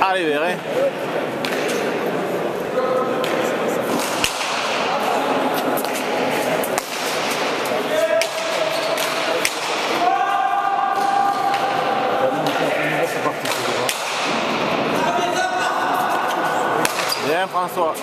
Allez, verrez. Bien, François.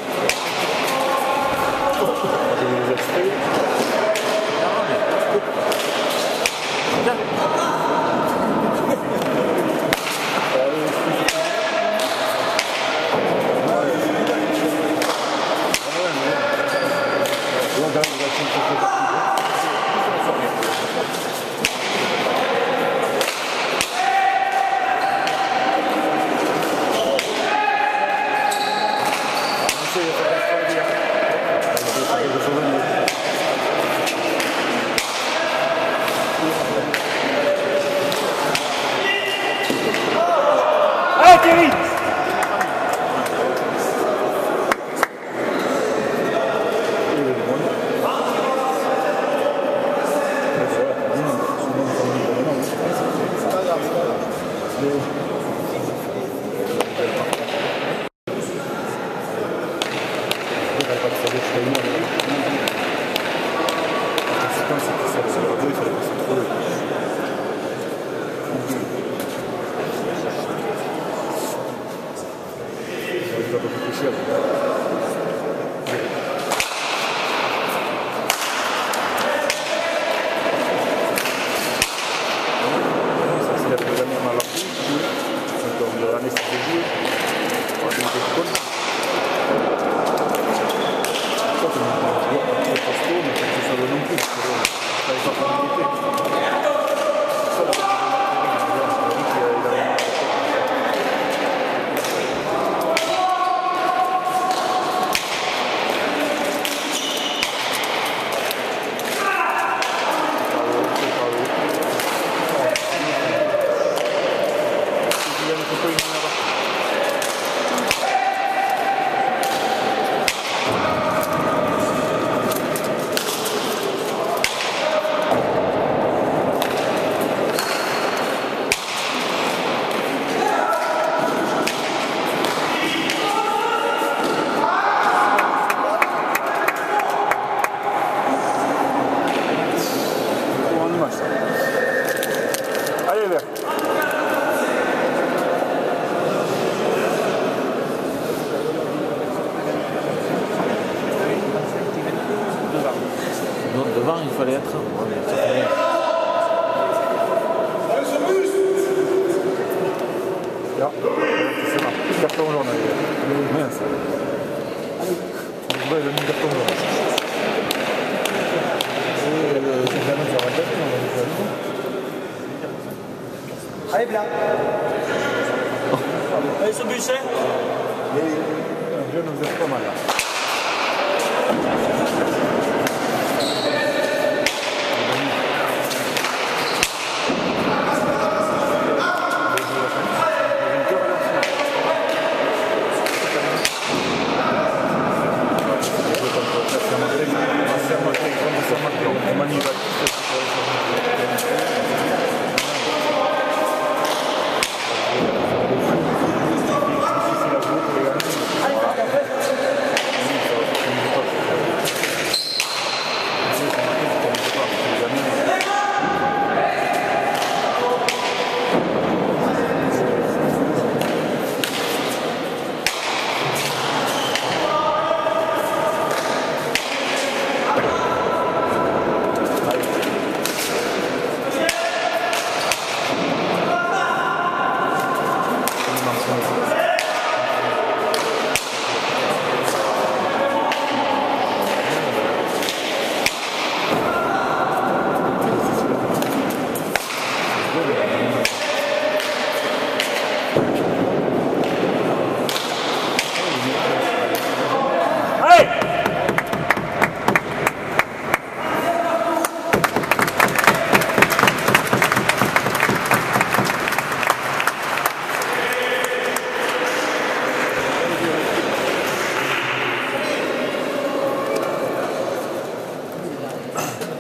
Allez Thierry! Allez, vert. Donc devant, il fallait être. Ja, c'est marrant. Carton jaune, mince. Ouais, le carton jaune. Allez Blanc! Allez ce bus, hein? Je ne vous ai pas mal là.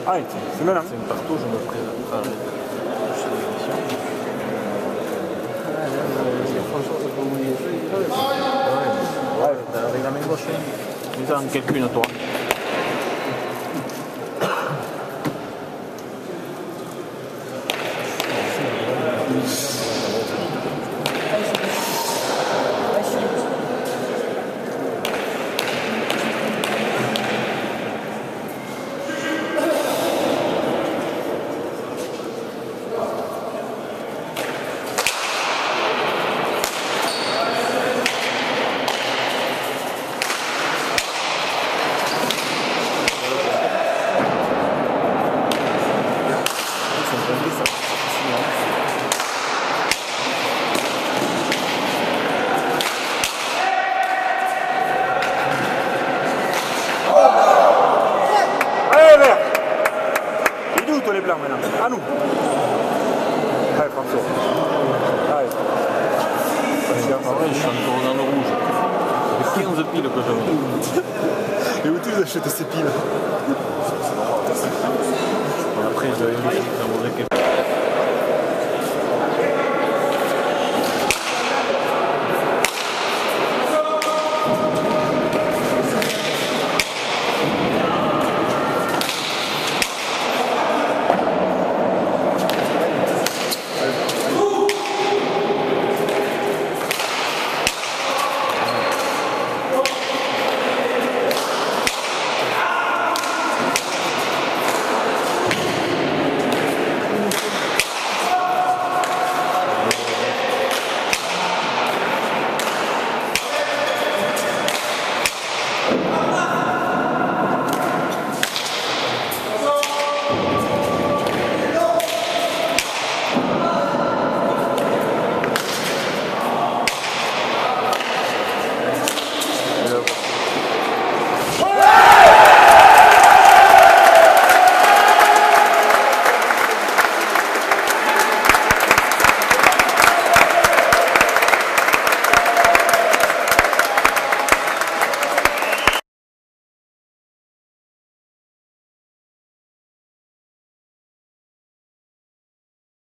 Allez, c'est maintenant. C'est une partout, je me prépare avec la prochaine émission. Franchement, c'est pas mon prochain. Vous en quelqu'une, toi. Les blancs maintenant, à nous. Allez François. Allez. Ah ouais, je suis encore dans le rouge. Ça fait 15 piles que je mets. Et où tu achètes ces piles? Après, j'avais mis dans mon équipe.